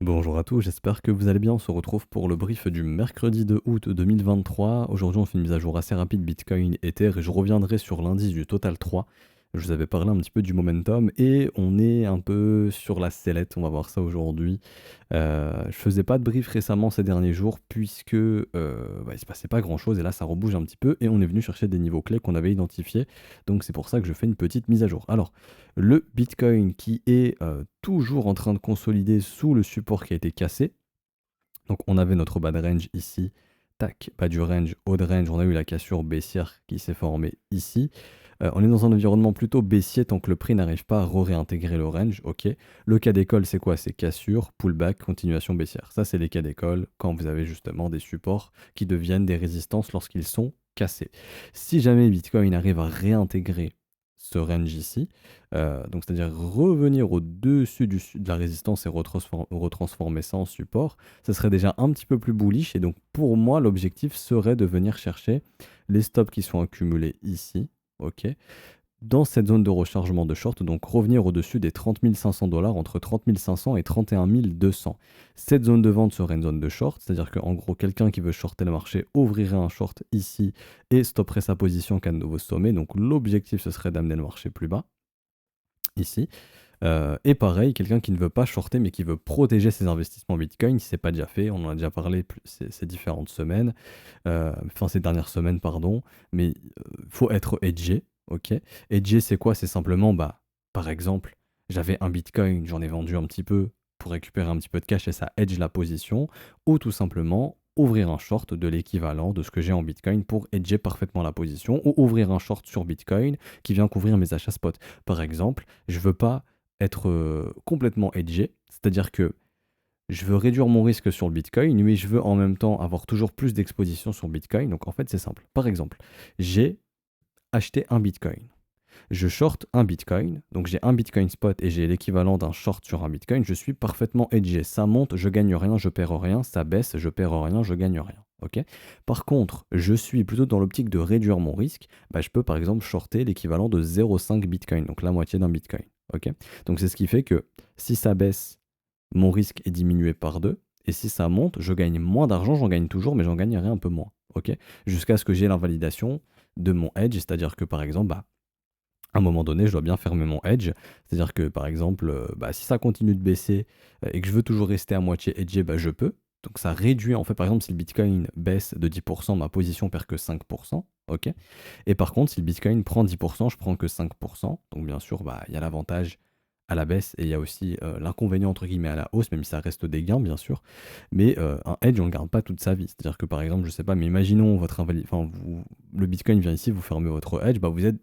Bonjour à tous, j'espère que vous allez bien. On se retrouve pour le brief du mercredi 2 août 2023. Aujourd'hui, on fait une mise à jour assez rapide Bitcoin Ether et je reviendrai sur l'indice du Total 3. Je vous avais parlé un petit peu du momentum et on est un peu sur la sellette, on va voir ça aujourd'hui. Je faisais pas de brief récemment ces derniers jours puisque il se passait pas grand chose et là ça rebouge un petit peu et on est venu chercher des niveaux clés qu'on avait identifiés. Donc c'est pour ça que je fais une petite mise à jour. Alors, le Bitcoin qui est toujours en train de consolider sous le support qui a été cassé. Donc on avait notre bas de range ici, tac, bas du range, haut de range, on a eu la cassure baissière qui s'est formée ici. On est dans un environnement plutôt baissier tant que le prix n'arrive pas à réintégrer le range, ok. Le cas d'école c'est quoi? C'est cassure, pullback, continuation baissière. Ça c'est les cas d'école quand vous avez justement des supports qui deviennent des résistances lorsqu'ils sont cassés. Si jamais Bitcoin arrive à réintégrer ce range ici, donc c'est-à-dire revenir au-dessus de la résistance et retransformer ça en support, ça serait déjà un petit peu plus bullish. Et donc pour moi, l'objectif serait de venir chercher les stops qui sont accumulés ici, ok, dans cette zone de rechargement de short, donc revenir au-dessus des 30 500 dollars, entre 30 500 et 31 200. Cette zone de vente serait une zone de short, c'est-à-dire qu'en gros, quelqu'un qui veut shorter le marché ouvrirait un short ici et stopperait sa position qu'à de nouveau sommet. Donc l'objectif, ce serait d'amener le marché plus bas ici. Et pareil, quelqu'un qui ne veut pas shorter mais qui veut protéger ses investissements Bitcoin, si ce n'est pas déjà fait, on en a déjà parlé ces différentes semaines, enfin ces dernières semaines, pardon, mais faut être edgé, ok. Edgé, c'est quoi? C'est simplement, bah, par exemple, j'avais un Bitcoin, j'en ai vendu un petit peu pour récupérer un petit peu de cash et ça edge la position, ou tout simplement ouvrir un short de l'équivalent de ce que j'ai en Bitcoin pour edger parfaitement la position, ou ouvrir un short sur Bitcoin qui vient couvrir mes achats spot. Par exemple, je veux pas être complètement hedgé, c'est-à-dire que je veux réduire mon risque sur le Bitcoin, mais je veux en même temps avoir toujours plus d'exposition sur Bitcoin. Donc en fait, c'est simple. Par exemple, j'ai acheté un Bitcoin. Je short un Bitcoin, donc j'ai un Bitcoin spot et j'ai l'équivalent d'un short sur un Bitcoin. Je suis parfaitement hedgé. Ça monte, je gagne rien, je perds rien. Ça baisse, je perds rien, je gagne rien. Ok. Par contre, je suis plutôt dans l'optique de réduire mon risque. Bah, je peux par exemple shorter l'équivalent de 0,5 Bitcoin, donc la moitié d'un Bitcoin. Ok. Donc c'est ce qui fait que si ça baisse, mon risque est diminué par 2. Et si ça monte, je gagne moins d'argent, j'en gagne toujours, mais j'en gagnerai un peu moins. Ok. Jusqu'à ce que j'ai l'invalidation de mon hedge, c'est-à-dire que par exemple, bah, à un moment donné, je dois bien fermer mon hedge. C'est-à-dire que, par exemple, bah, si ça continue de baisser et que je veux toujours rester à moitié hedgé, bah, je peux. Donc ça réduit, en fait, par exemple, si le Bitcoin baisse de 10%, ma position perd que 5%. Ok. Et par contre, si le Bitcoin prend 10%, je prends que 5%. Donc bien sûr, bah, il y a l'avantage à la baisse et il y a aussi l'inconvénient entre guillemets à la hausse, même si ça reste des gains, bien sûr. Mais un hedge, on ne le garde pas toute sa vie. C'est-à-dire que par exemple, je sais pas, mais imaginons le Bitcoin vient ici, vous fermez votre hedge, bah, vous êtes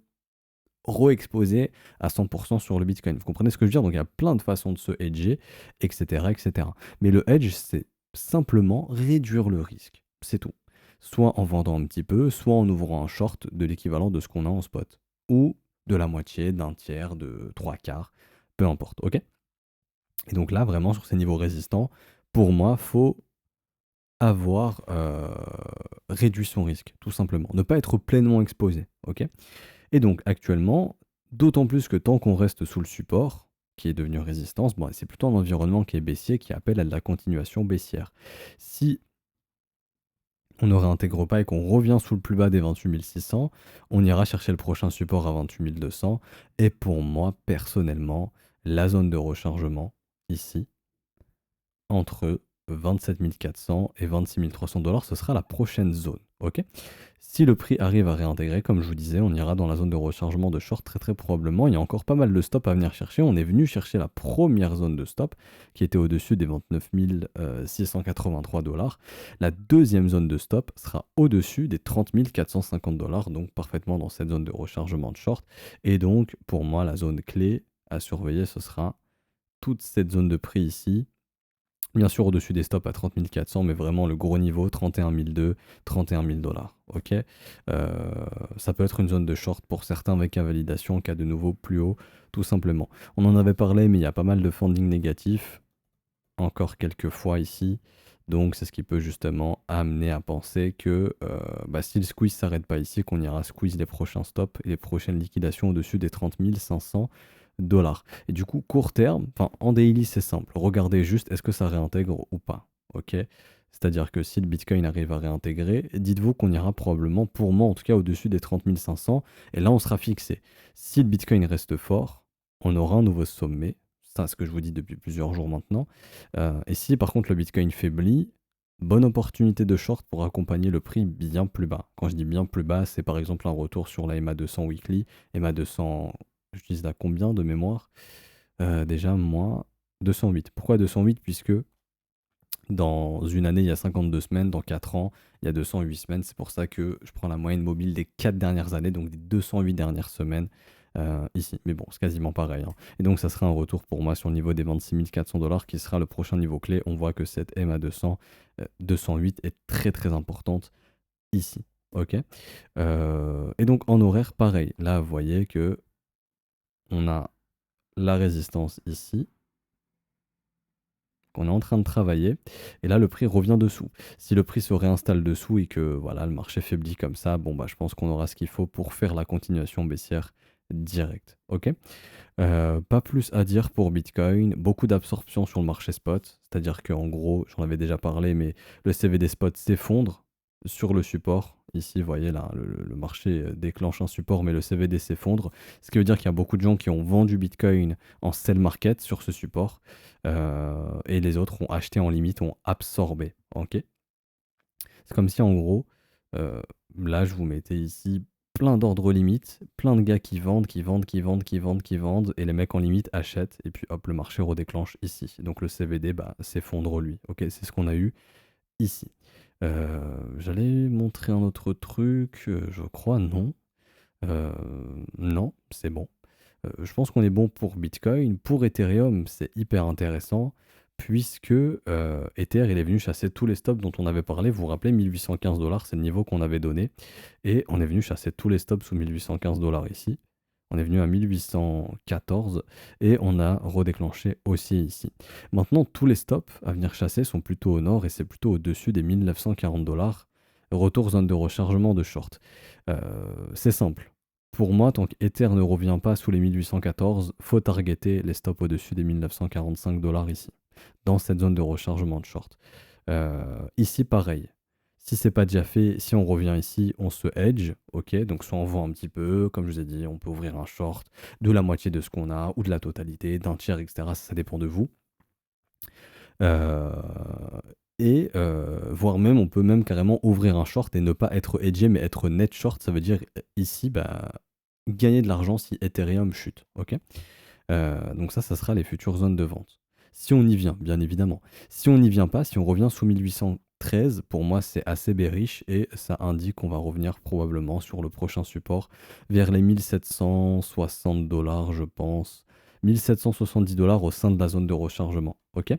re-exposé à 100% sur le Bitcoin. Vous comprenez ce que je veux dire? Donc il y a plein de façons de se hedger, etc., etc. Mais le hedge, c'est simplement réduire le risque. C'est tout. Soit en vendant un petit peu, soit en ouvrant un short de l'équivalent de ce qu'on a en spot. Ou de la moitié, d'un tiers, de trois quarts, peu importe, ok? Et donc là, vraiment, sur ces niveaux résistants, pour moi, faut avoir réduit son risque, tout simplement. Ne pas être pleinement exposé, ok? Et donc actuellement, d'autant plus que tant qu'on reste sous le support, qui est devenu résistance, bon, c'est plutôt un environnement qui est baissier, qui appelle à de la continuation baissière. Si on ne réintègre pas et qu'on revient sous le plus bas des 28 600, on ira chercher le prochain support à 28 200. Et pour moi, personnellement, la zone de rechargement, ici, entre 27 400 et 26 300 dollars, ce sera la prochaine zone. Ok. Si le prix arrive à réintégrer, comme je vous disais, on ira dans la zone de rechargement de short très très probablement. Il y a encore pas mal de stops à venir chercher. On est venu chercher la première zone de stop qui était au-dessus des 29 683 dollars. La deuxième zone de stop sera au-dessus des 30 450 dollars, donc parfaitement dans cette zone de rechargement de short. Et donc pour moi, la zone clé à surveiller, ce sera toute cette zone de prix ici. Bien sûr, au-dessus des stops à 30 400, mais vraiment le gros niveau, 31 200, 31 000 dollars. Ok. Ça peut être une zone de short pour certains avec invalidation, en cas de nouveau plus haut, tout simplement. On en avait parlé, mais il y a pas mal de funding négatif, encore quelques fois ici. Donc, c'est ce qui peut justement amener à penser que si le squeeze s'arrête pas ici, qu'on ira squeeze les prochains stops et les prochaines liquidations au-dessus des 30 500 dollars. Et du coup, court terme, enfin en daily, c'est simple. Regardez juste est-ce que ça réintègre ou pas. Ok? C'est-à-dire que si le Bitcoin arrive à réintégrer, dites-vous qu'on ira probablement, pour moi en tout cas, au-dessus des 30 500. Et là, on sera fixé. Si le Bitcoin reste fort, on aura un nouveau sommet. Ça, c'est ce que je vous dis depuis plusieurs jours maintenant. Et si par contre le Bitcoin faiblit, bonne opportunité de short pour accompagner le prix bien plus bas. Quand je dis bien plus bas, c'est par exemple un retour sur la MA200 weekly. MA200, je dis là combien de mémoire? Déjà, moi, 208. Pourquoi 208? Puisque dans une année, il y a 52 semaines, dans 4 ans, il y a 208 semaines. C'est pour ça que je prends la moyenne mobile des 4 dernières années, donc des 208 dernières semaines ici. Mais bon, c'est quasiment pareil, hein. Et donc, ça sera un retour pour moi sur le niveau des 26 400 dollars qui sera le prochain niveau clé. On voit que cette MA200, 208 est très très importante ici. Ok. Et donc, en horaire, pareil. Là, vous voyez que on a la résistance ici qu'on est en train de travailler, et là le prix revient dessous. Si le prix se réinstalle dessous et que voilà le marché faiblit comme ça, bon bah je pense qu'on aura ce qu'il faut pour faire la continuation baissière directe. Ok. Pas plus à dire pour Bitcoin, beaucoup d'absorption sur le marché spot, c'est-à-dire qu'en gros, j'en avais déjà parlé, mais le CVD spot s'effondre sur le support. Ici, vous voyez là, le marché déclenche un support, mais le CVD s'effondre, ce qui veut dire qu'il y a beaucoup de gens qui ont vendu Bitcoin en sell market sur ce support, et les autres ont acheté en limite, ont absorbé. Ok. C'est comme si en gros, euh, là je vous mettais ici plein d'ordres limites, plein de gars qui vendent, qui vendent, qui vendent, qui vendent, qui vendent, et les mecs en limite achètent, et puis hop, le marché redéclenche ici. Donc le CVD bah, s'effondre lui. Ok, c'est ce qu'on a eu ici. J'allais montrer un autre truc, je crois, non. Non, c'est bon. Je pense qu'on est bon pour Bitcoin. Pour Ethereum, c'est hyper intéressant puisque Ether, il est venu chasser tous les stops dont on avait parlé. Vous vous rappelez, 1815 dollars, c'est le niveau qu'on avait donné. Et on est venu chasser tous les stops sous 1815 dollars ici. On est venu à 1814 et on a redéclenché aussi ici. Maintenant, tous les stops à venir chasser sont plutôt au nord et c'est plutôt au-dessus des 1940 dollars. Retour zone de rechargement de short. C'est simple. Pour moi, tant qu'Ether ne revient pas sous les 1814, faut targeter les stops au-dessus des 1945 dollars ici, dans cette zone de rechargement de short. Ici, pareil. Si c'est pas déjà fait, si on revient ici, on se hedge, ok. Donc soit on vend un petit peu, comme je vous ai dit, on peut ouvrir un short de la moitié de ce qu'on a, ou de la totalité, d'un tiers, etc. Ça dépend de vous. Euh, voire même, on peut même carrément ouvrir un short et ne pas être hedgé, mais être net short. Ça veut dire ici, bah, gagner de l'argent si Ethereum chute. Ok. Donc ça sera les futures zones de vente. Si on y vient, bien évidemment. Si on n'y vient pas, si on revient sous 1813, pour moi c'est assez bearish et ça indique qu'on va revenir probablement sur le prochain support vers les 1760 dollars, je pense. 1770 dollars au sein de la zone de rechargement. Ok.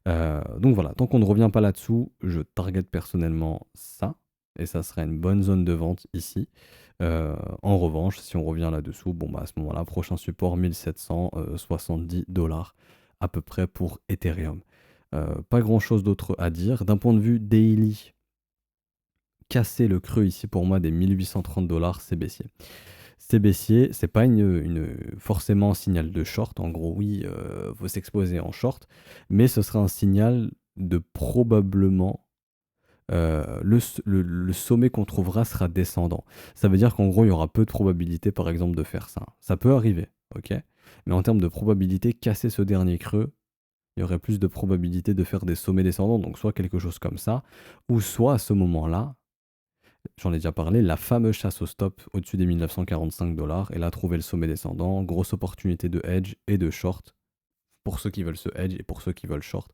Donc voilà, tant qu'on ne revient pas là-dessous, je target personnellement ça. Et ça serait une bonne zone de vente ici. En revanche, si on revient là-dessous, bon bah à ce moment-là, prochain support 1770 dollars à peu près pour Ethereum. Pas grand-chose d'autre à dire. D'un point de vue daily, casser le creux ici pour moi des 1830 dollars, c'est baissier. C'est baissier, c'est pas forcément un signal de short. En gros, oui, faut s'exposer en short, mais ce sera un signal de probablement le sommet qu'on trouvera sera descendant. Ça veut dire qu'en gros, il y aura peu de probabilité, par exemple, de faire ça. Ça peut arriver, ok? Mais en termes de probabilité, casser ce dernier creux, il y aurait plus de probabilité de faire des sommets descendants, donc soit quelque chose comme ça, ou soit à ce moment-là, j'en ai déjà parlé, la fameuse chasse au stop au-dessus des 1945 dollars, et là, trouver le sommet descendant, grosse opportunité de hedge et de short pour ceux qui veulent se hedge et pour ceux qui veulent short,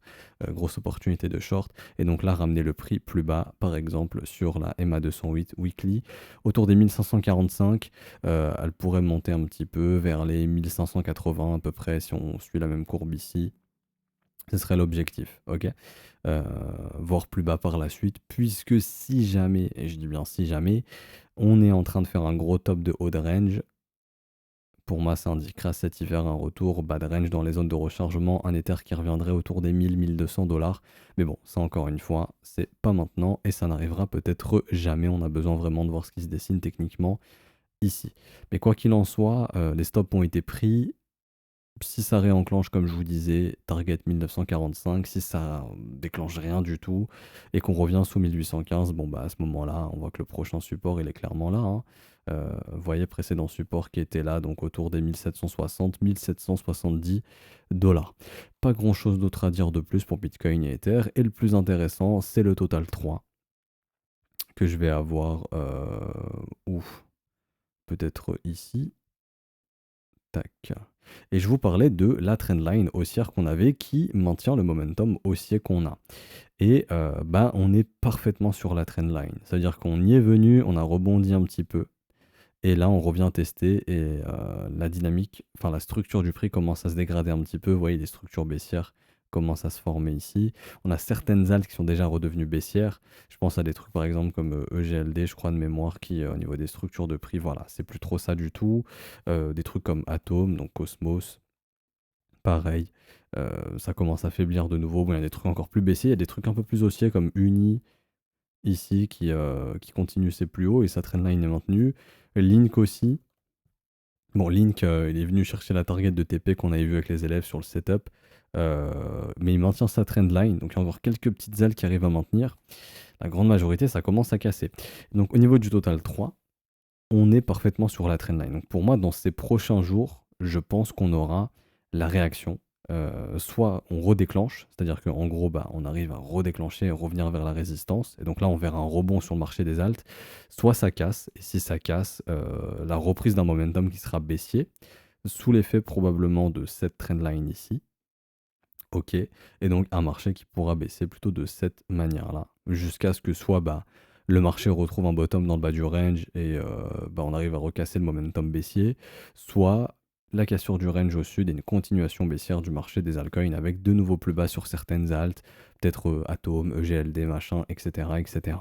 grosse opportunité de short. Et donc là, ramener le prix plus bas, par exemple sur la MA208 weekly, autour des 1545. Elle pourrait monter un petit peu vers les 1580 à peu près si on suit la même courbe ici. Ce serait l'objectif, ok. Voire plus bas par la suite, puisque si jamais, et je dis bien si jamais, on est en train de faire un gros top de haut de range, pour moi, ça indiquera cet hiver un retour bas de range dans les zones de rechargement, un Ether qui reviendrait autour des 1000-1200 dollars. Mais bon, ça encore une fois, c'est pas maintenant et ça n'arrivera peut-être jamais. On a besoin vraiment de voir ce qui se dessine techniquement ici. Mais quoi qu'il en soit, les stops ont été pris. Si ça réenclenche, comme je vous disais, target 1945. Si ça déclenche rien du tout et qu'on revient sous 1815, bon bah à ce moment-là, on voit que le prochain support, il est clairement là, hein. Vous voyez, précédent support qui était là, donc autour des 1760, 1770 dollars. Pas grand-chose d'autre à dire de plus pour Bitcoin et Ether. Et le plus intéressant, c'est le Total 3 que je vais avoir, ou peut-être ici. Tac. Et je vous parlais de la trendline haussière qu'on avait qui maintient le momentum haussier qu'on a. Et bah, on est parfaitement sur la trendline. C'est-à-dire qu'on y est venu, on a rebondi un petit peu. Et là, on revient tester et la dynamique, enfin la structure du prix commence à se dégrader un petit peu. Vous voyez, les structures baissières commencent à se former ici. On a certaines altes qui sont déjà redevenues baissières. Je pense à des trucs par exemple comme EGLD, je crois de mémoire, qui au niveau des structures de prix, voilà, c'est plus trop ça du tout. Des trucs comme Atom, donc Cosmos, pareil. Ça commence à faiblir de nouveau. Bon, il y a des trucs encore plus baissiers, il y a des trucs un peu plus haussiers comme Uni ici qui continue ses plus hauts et sa trendline est maintenue. Link aussi. Bon, Link, il est venu chercher la target de TP qu'on avait vu avec les élèves sur le setup, mais il maintient sa trendline, donc il y a encore quelques petites ailes qui arrivent à maintenir. La grande majorité, ça commence à casser. Donc au niveau du total 3, on est parfaitement sur la trendline. Donc pour moi, dans ces prochains jours, je pense qu'on aura la réaction. Soit on redéclenche, c'est-à-dire qu'en gros, bah, on arrive à redéclencher et revenir vers la résistance. Et donc là, on verra un rebond sur le marché des altes. Soit ça casse, et si ça casse, la reprise d'un momentum qui sera baissier, sous l'effet probablement de cette trendline ici. Ok, et donc un marché qui pourra baisser plutôt de cette manière-là, jusqu'à ce que soit bah, le marché retrouve un bottom dans le bas du range et bah, on arrive à recasser le momentum baissier, soit la cassure du range au sud et une continuation baissière du marché des altcoins avec de nouveaux plus bas sur certaines altes, peut-être Atom, EGLD, machin, etc. etc.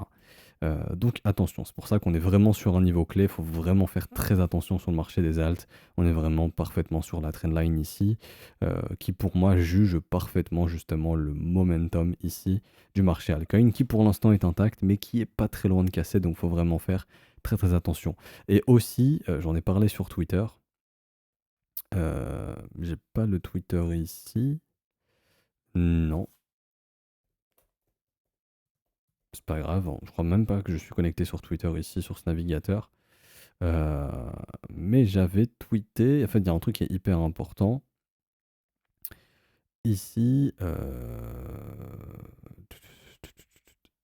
Donc attention, c'est pour ça qu'on est vraiment sur un niveau clé, il faut vraiment faire très attention sur le marché des alts. On est vraiment parfaitement sur la trendline ici, qui pour moi juge parfaitement justement le momentum ici du marché altcoin, qui pour l'instant est intact, mais qui est pas très loin de casser, donc il faut vraiment faire très très attention. Et aussi, j'en ai parlé sur Twitter, j'ai pas le Twitter ici, non, c'est pas grave, hein. Je crois même pas que je suis connecté sur Twitter ici sur ce navigateur. Euh, mais j'avais tweeté, en fait, il y a un truc qui est hyper important. Ici,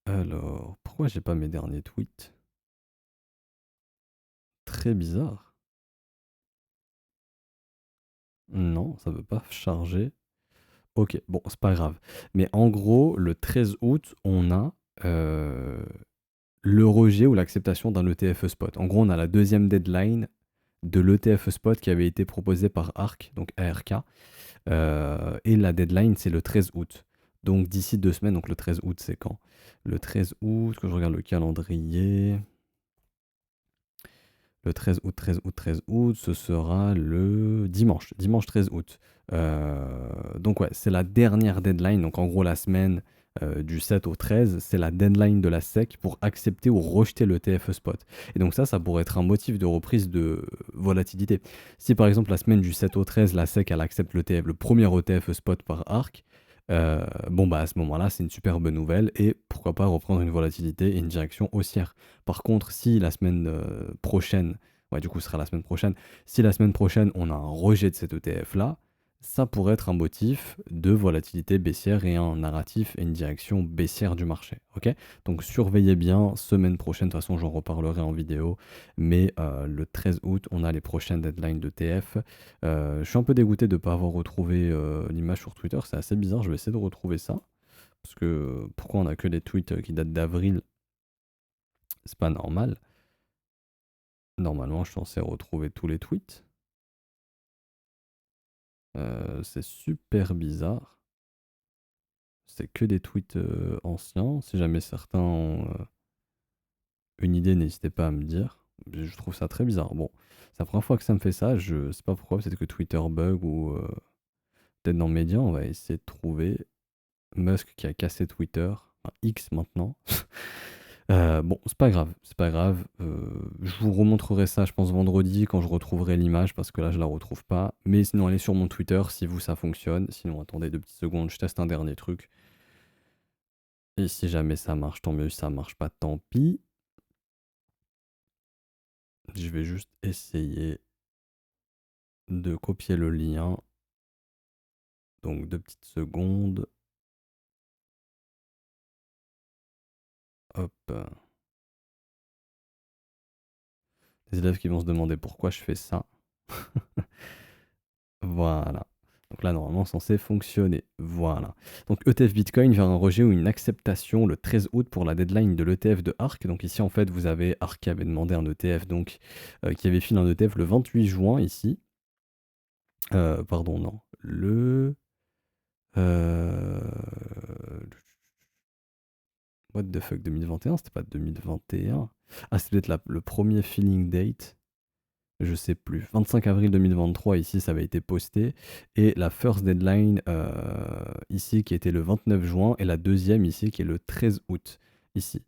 alors, pourquoi j'ai pas mes derniers tweets? Très bizarre. Non, ça veut pas charger. Ok, bon, c'est pas grave. Mais en gros, le 13 août, on a le rejet ou l'acceptation d'un ETF spot. En gros, on a la deuxième deadline de l'ETF spot qui avait été proposé par ARK, donc ARK. Et la deadline, c'est le 13 août. Donc d'ici 2 semaines, donc le 13 août, c'est quand? Le 13 août, quand je regarde le calendrier, le 13 août, 13 août, 13 août, ce sera le dimanche 13 août. Donc ouais, c'est la dernière deadline, donc en gros la semaine du 7 au 13, c'est la deadline de la SEC pour accepter ou rejeter le TF spot. Et donc ça pourrait être un motif de reprise de volatilité. Si par exemple la semaine du 7 au 13, la SEC elle accepte le TF, le premier ETF spot par ARC, bon bah à ce moment-là c'est une super bonne nouvelle et pourquoi pas reprendre une volatilité et une direction haussière. Par contre, si la semaine prochaine, ouais du coup ce sera la semaine prochaine, si la semaine prochaine on a un rejet de cet ETF là, ça pourrait être un motif de volatilité baissière et un narratif et une direction baissière du marché. Ok, donc surveillez bien, semaine prochaine, de toute façon j'en reparlerai en vidéo, mais le 13 août, on a les prochaines deadlines de TF. Je suis un peu dégoûté de ne pas avoir retrouvé l'image sur Twitter, c'est assez bizarre, je vais essayer de retrouver ça. Parce que pourquoi on a que des tweets qui datent d'avril? C'est pas normal. Normalement, je suis censé retrouver tous les tweets. C'est super bizarre. C'est que des tweets anciens. Si jamais certains ont une idée, n'hésitez pas à me dire. Je trouve ça très bizarre. Bon, c'est la première fois que ça me fait ça. Je sais pas pourquoi. Peut-être que Twitter bug ou peut-être dans Média. On va essayer de trouver Musk qui a cassé Twitter. Enfin, X maintenant. Bon, c'est pas grave, c'est pas grave. Je vous remontrerai ça, je pense, vendredi quand je retrouverai l'image parce que là, je la retrouve pas. Mais sinon, allez sur mon Twitter si vous, ça fonctionne. Sinon, attendez 2 petites secondes, je teste un dernier truc. Et si jamais ça marche, tant mieux. Si ça marche pas, tant pis. Je vais juste essayer de copier le lien. Donc 2 petites secondes. Hop. Les élèves qui vont se demander pourquoi je fais ça. Voilà. Donc là, normalement, censé fonctionner. Voilà. Donc ETF Bitcoin vers un rejet ou une acceptation le 13 août pour la deadline de l'ETF de ARK. Donc ici, en fait, vous avez ARK qui avait demandé un ETF, donc qui avait filé un ETF le 28 juin ici. Pardon, non. Euh, What the fuck, 2021? C'était pas 2021? Ah, c'est peut-être le premier filling date. Je sais plus. 25 avril 2023, ici, ça avait été posté. Et la first deadline, ici, qui était le 29 juin. Et la deuxième, ici, qui est le 13 août, ici.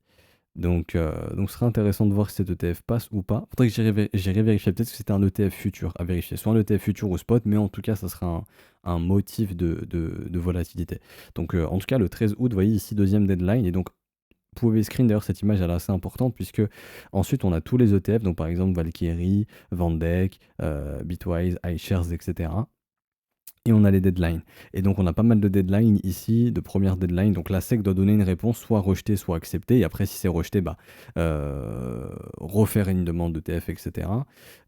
Donc ce serait intéressant de voir si cet ETF passe ou pas. Faudrait que j'irai vérifier. Peut-être que c'était un ETF futur à vérifier. Soit un ETF futur ou spot, mais en tout cas, ça sera un motif de volatilité. Donc en tout cas, le 13 août, vous voyez ici, deuxième deadline. Et donc, vous pouvez screen d'ailleurs cette image, elle est assez importante puisque ensuite on a tous les ETF, donc par exemple Valkyrie, Vendek, Bitwise, iShares, etc. Et on a les deadlines. Et donc on a pas mal de deadlines ici, de première deadline. Donc la SEC doit donner une réponse, soit rejetée, soit acceptée. Et après, si c'est rejeté, bah, refaire une demande d'ETF, etc.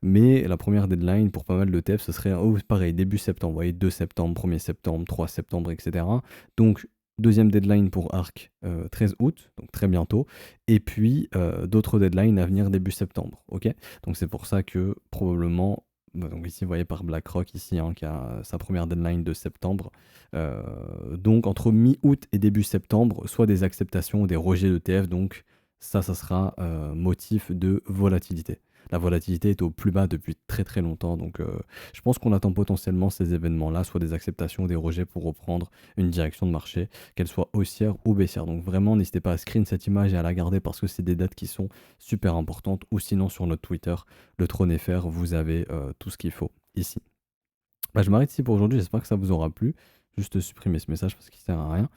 Mais la première deadline pour pas mal d'ETF, ce serait pareil, début septembre. Vous voyez, 2 septembre, 1er septembre, 3 septembre, etc. Donc deuxième deadline pour ARK, 13 août, donc très bientôt. Et puis d'autres deadlines à venir début septembre. Ok. Donc c'est pour ça que probablement donc ici, vous voyez par BlackRock, ici, hein, qui a sa première deadline de septembre. Donc entre mi-août et début septembre, soit des acceptations ou des rejets d'ETF. Donc ça sera motif de volatilité. La volatilité est au plus bas depuis très très longtemps. Donc je pense qu'on attend potentiellement ces événements-là, soit des acceptations ou des rejets pour reprendre une direction de marché, qu'elle soit haussière ou baissière. Donc vraiment, n'hésitez pas à screen cette image et à la garder parce que c'est des dates qui sont super importantes. Ou sinon sur notre Twitter, le Trône FR, vous avez tout ce qu'il faut ici. Bah, je m'arrête ici pour aujourd'hui, j'espère que ça vous aura plu. Juste supprimer ce message parce qu'il sert à rien.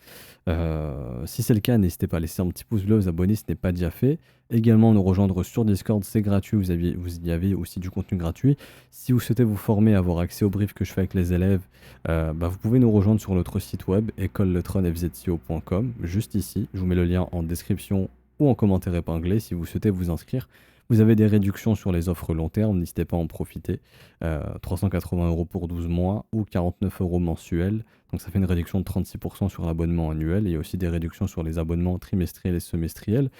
Si c'est le cas, n'hésitez pas à laisser un petit pouce bleu, vous abonner si ce n'est pas déjà fait. Également nous rejoindre sur Discord, c'est gratuit, vous y avez aussi du contenu gratuit. Si vous souhaitez vous former, avoir accès aux briefs que je fais avec les élèves, bah, vous pouvez nous rejoindre sur notre site web écoleletronfzco.com, juste ici. Je vous mets le lien en description ou en commentaire épinglé si vous souhaitez vous inscrire. Vous avez des réductions sur les offres long terme, n'hésitez pas à en profiter. 380 € pour 12 mois ou 49 € mensuels. Donc ça fait une réduction de 36% sur l'abonnement annuel. Et il y a aussi des réductions sur les abonnements trimestriels et semestriels.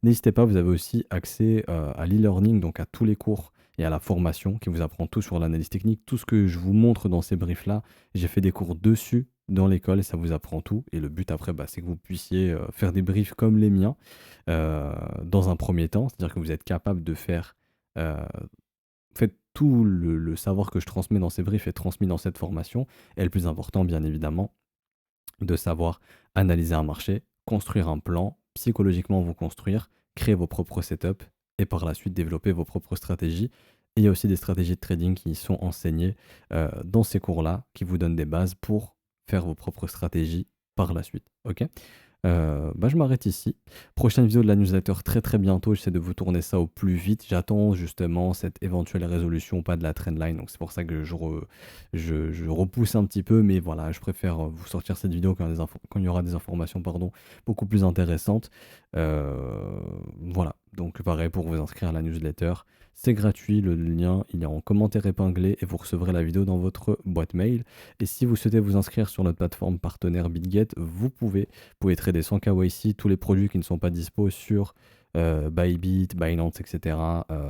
N'hésitez pas, vous avez aussi accès à l'e-learning, donc à tous les cours et à la formation qui vous apprend tout sur l'analyse technique. Tout ce que je vous montre dans ces briefs-là, j'ai fait des cours dessus dans l'école et ça vous apprend tout. Et le but après, bah, c'est que vous puissiez faire des briefs comme les miens dans un premier temps. C'est-à-dire que vous êtes capable de faire... en fait, tout le savoir que je transmets dans ces briefs est transmis dans cette formation. Et le plus important, bien évidemment, de savoir analyser un marché, construire un plan, psychologiquement vous construire, créer vos propres setups et par la suite développer vos propres stratégies. Et il y a aussi des stratégies de trading qui sont enseignées dans ces cours-là, qui vous donnent des bases pour faire vos propres stratégies par la suite. Ok. Bah, je m'arrête ici. Prochaine vidéo de la newsletter très très bientôt. J'essaie de vous tourner ça au plus vite. J'attends justement cette éventuelle résolution ou pas de la trendline. Donc c'est pour ça que je repousse un petit peu. Mais voilà, je préfère vous sortir cette vidéo quand il y aura des informations beaucoup plus intéressantes. Voilà. Donc pareil pour vous inscrire à la newsletter. C'est gratuit, le lien il est en commentaire épinglé et vous recevrez la vidéo dans votre boîte mail. Et si vous souhaitez vous inscrire sur notre plateforme partenaire BitGet, vous pouvez trader sans KYC. Tous les produits qui ne sont pas dispo sur Bybit, Binance, etc.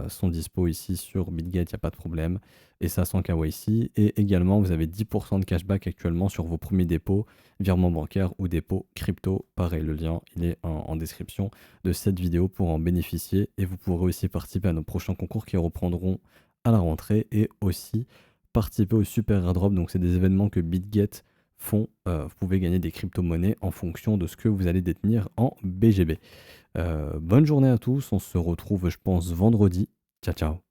Sont dispo ici sur BitGet, il n'y a pas de problème. Et ça sans KYC. Et également, vous avez 10% de cashback actuellement sur vos premiers dépôts, virements bancaires ou dépôts crypto. Pareil, le lien, il est en description de cette vidéo pour en bénéficier. Et vous pourrez aussi participer à nos prochains concours qui reprendront à la rentrée et aussi participer au Super Airdrop. Donc, c'est des événements que BitGet font. Vous pouvez gagner des crypto-monnaies en fonction de ce que vous allez détenir en BGB. Bonne journée à tous, on se retrouve je pense vendredi. Ciao ciao.